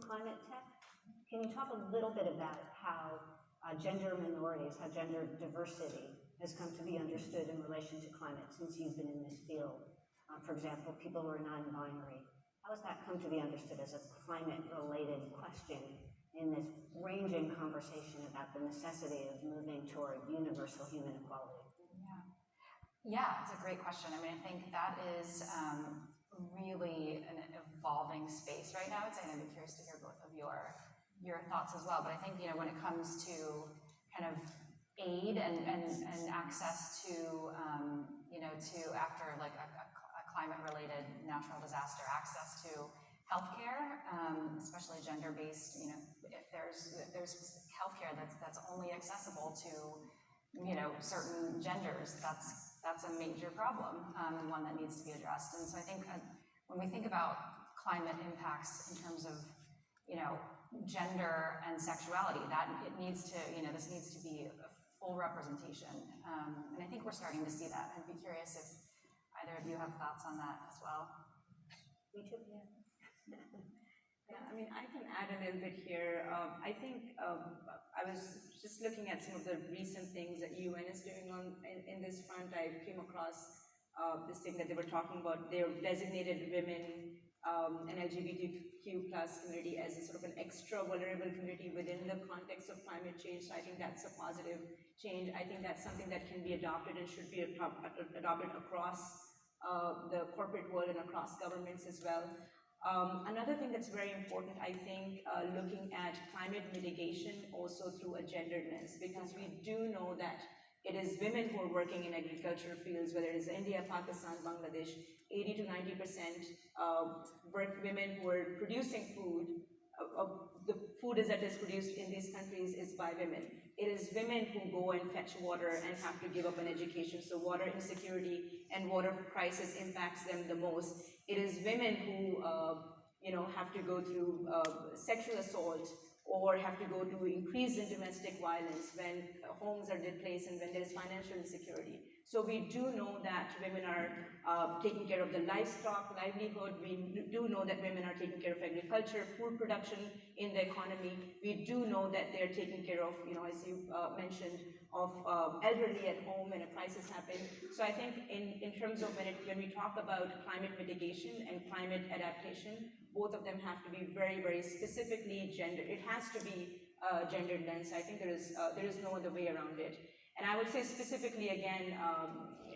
climate tech. Can you talk a little bit about how gender minorities, how gender diversity has come to be understood in relation to climate since you've been in this field? For example, people who are non-binary. How has that come to be understood as a climate-related question in this ranging conversation about the necessity of moving toward universal human equality? Yeah, it's a great question. I mean, I think that is really an evolving space right now. I'd be curious to hear both of your thoughts as well. But I think, when it comes to kind of aid and access to, to after like a climate-related natural disaster, access to healthcare, especially gender-based, if there's healthcare that's only accessible to, certain genders, that's a major problem and one that needs to be addressed. And so I think when we think about climate impacts in terms of, gender and sexuality, that it needs to, this needs to be a full representation. And I think we're starting to see that. I'd be curious if either of you have thoughts on that as well. Me too, yeah. Yeah, I mean, I can add a little bit here. I think I was just looking at some of the recent things that UN is doing in this front. I came across this thing that they were talking about. They designated women and LGBTQ plus community as a sort of an extra vulnerable community within the context of climate change. So I think that's a positive change. I think that's something that can be adopted and should be adopted across the corporate world and across governments as well. Another thing that's very important, I think, looking at climate mitigation also through a gendered lens, because we do know that it is women who are working in agricultural fields, whether it is India, Pakistan, Bangladesh, 80 to 90% women who are producing food. The food that is produced in these countries is by women. It is women who go and fetch water and have to give up an education. So water insecurity and water crisis impacts them the most. It is women who, have to go through sexual assault or have to go to increase in domestic violence when homes are displaced and when there is financial insecurity. So we do know that women are taking care of the livestock, livelihood. We do know that women are taking care of agriculture, food production in the economy. We do know that they're taking care of, as you mentioned, of elderly at home when a crisis happens. So I think in terms of when we talk about climate mitigation and climate adaptation, both of them have to be very, very specifically gendered. It has to be gendered lens. I think there is no other way around it. And I would say specifically again,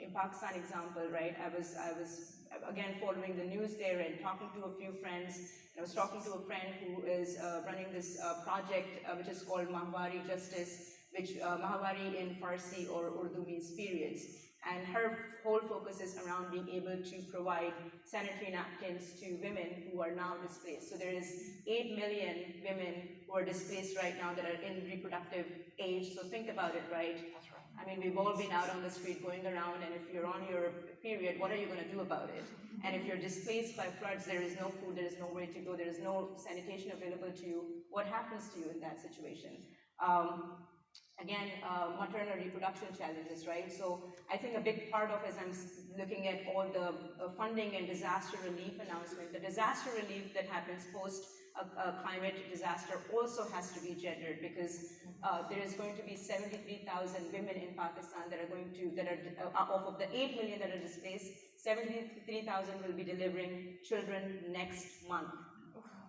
in Pakistan example, right? I was again following the news there and talking to a few friends. And I was talking to a friend who is running this project which is called Mahwari Justice, which Mahwari in Farsi or Urdu means periods. And her whole focus is around being able to provide sanitary napkins to women who are now displaced. So there is 8 million women who are displaced right now that are in reproductive age. So think about it, right? That's right. I mean, we've all been out on the street going around, and if you're on your period, what are you going to do about it? And if you're displaced by floods, there is no food, there is nowhere to go, there is no sanitation available to you. What happens to you in that situation? Again, maternal reproduction challenges, right? So I think a big part of, as I'm looking at all the funding and disaster relief announcement, the disaster relief that happens post a climate disaster also has to be gendered, because there is going to be 73,000 women in Pakistan that are off of the 8 million that are displaced. 73,000 will be delivering children next month.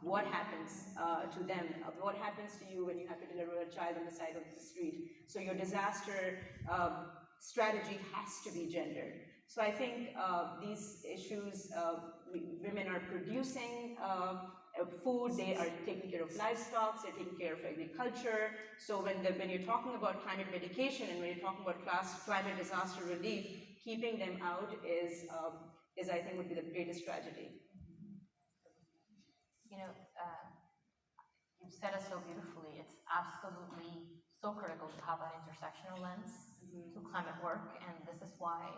What happens to them? What happens to you when you have to deliver a child on the side of the street? So your disaster strategy has to be gendered. So I think these issues, women are producing food, they are taking care of livestock, they're taking care of agriculture. So when you're talking about climate mitigation and when you're talking about climate disaster relief, keeping them out is I think would be the greatest tragedy. You've said it so beautifully. It's absolutely so critical to have that intersectional lens to climate work, and this is why,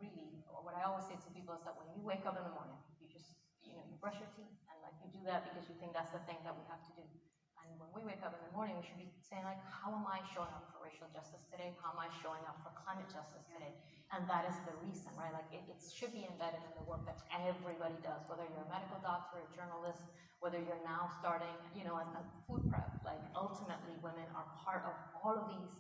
really, what I always say to people is that when you wake up in the morning, you just, you brush your teeth, and you do that because you think that's the thing that we have to do. And when we wake up in the morning, we should be saying how am I showing up for racial justice today? How am I showing up for climate justice today? And that is the reason, right? Like it should be embedded in the work that everybody does, whether you're a medical doctor, a journalist, whether you're now starting, you know, a food prep. Like ultimately, women are part of all of these,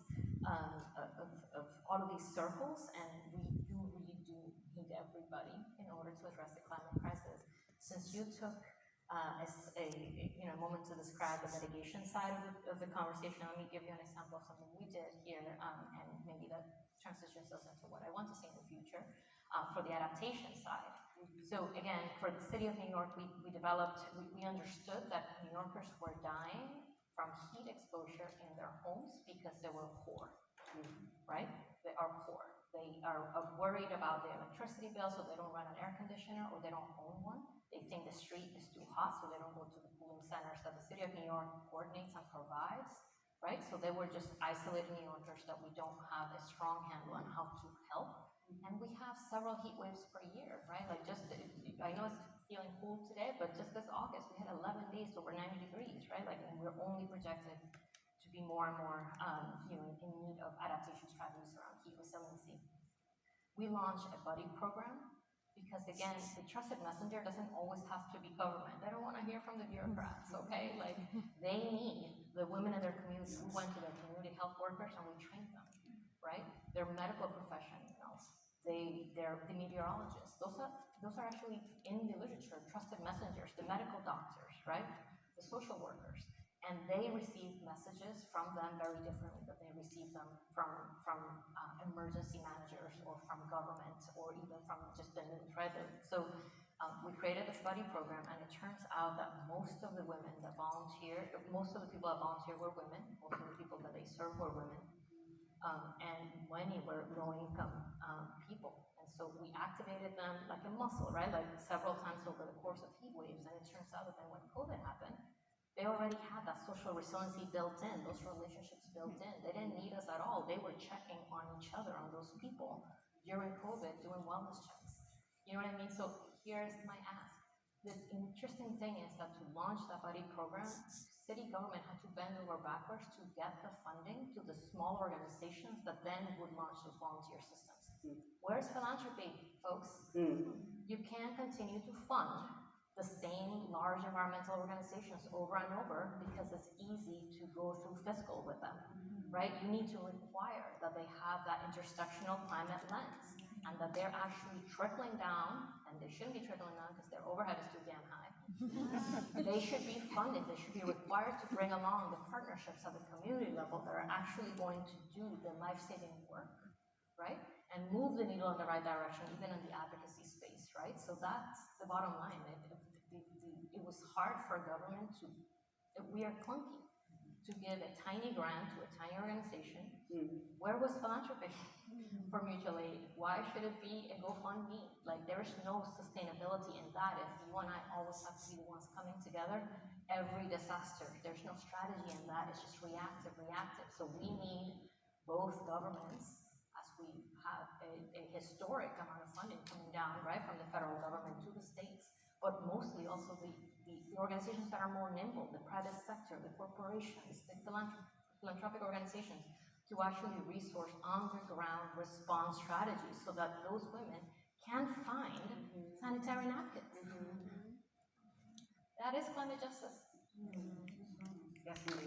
of all of these circles, and we really do need everybody in order to address the climate crisis. Since you took a moment to describe the mitigation side of the conversation, let me give you an example of something we did here, and maybe that transitions us into what I want to see in the future for the adaptation side. So again, for the city of New York, we understood that New Yorkers were dying from heat exposure in their homes because they were poor, right? They are poor. They are worried about the electricity bill, so they don't run an air conditioner or they don't own one. They think the street is too hot, so they don't go to the cooling centers that the city of New York coordinates and provides, right? So they were just isolated New Yorkers that we don't have a strong handle on how to help. And we have several heat waves per year, right? Like I know it's feeling cool today, but just this August, we had 11 days over 90 degrees, right? Like, and we're only projected to be more and more, in need of adaptation strategies around heat resiliency. We launched a buddy program because, again, the trusted messenger doesn't always have to be government. They don't want to hear from the bureaucrats, okay? Like, they need the women in their community. We went to their community health workers and we trained them, right? They're medical professionals. They're the meteorologists. Those are actually in the literature, trusted messengers, the medical doctors, right? The social workers. And they receive messages from them very differently than they receive them from emergency managers or from government or even from just the news, right? So we created this buddy program, and it turns out that most of the women that volunteer, most of the people that volunteer were women, most of the people that they serve were women, and many were low-income people. And so we activated them like a muscle, right? Like several times over the course of heat waves, and it turns out that then when COVID happened, they already had that social resiliency built in, those relationships built in. They didn't need us at all. They were checking on each other, on those people during COVID, doing wellness checks. You know what I mean? So here's my ask. The interesting thing is that to launch that buddy program, city government had to bend over backwards to get the funding to the small organizations that then would launch those volunteer systems. Where's philanthropy, folks? You can't continue to fund the same large environmental organizations over and over because it's easy to go through fiscal with them, right? You need to require that they have that intersectional climate lens and that they're actually trickling down, and they shouldn't be trickling down because their overhead is too damn high. They should be funded. They should be required to bring along the partnerships at the community level that are actually going to do the life-saving work, right? And move the needle in the right direction, even in the advocacy space, right? So that's the bottom line. It was hard for government we are clunky to give a tiny grant to a tiny organization. Where was philanthropy for mutual aid? Why should it be a GoFundMe? Like, there is no sustainability in that if you and I always have to be the ones coming together every disaster. There's no strategy in that. It's just reactive. So we need both governments, as we have a historic amount of funding coming down, right, from the federal government to the states, but mostly also the organizations that are more nimble, the private sector, the corporations, the philanthropic organizations, to actually resource on-the-ground response strategies so that those women can find sanitary napkins. That is climate justice. Yes, indeed.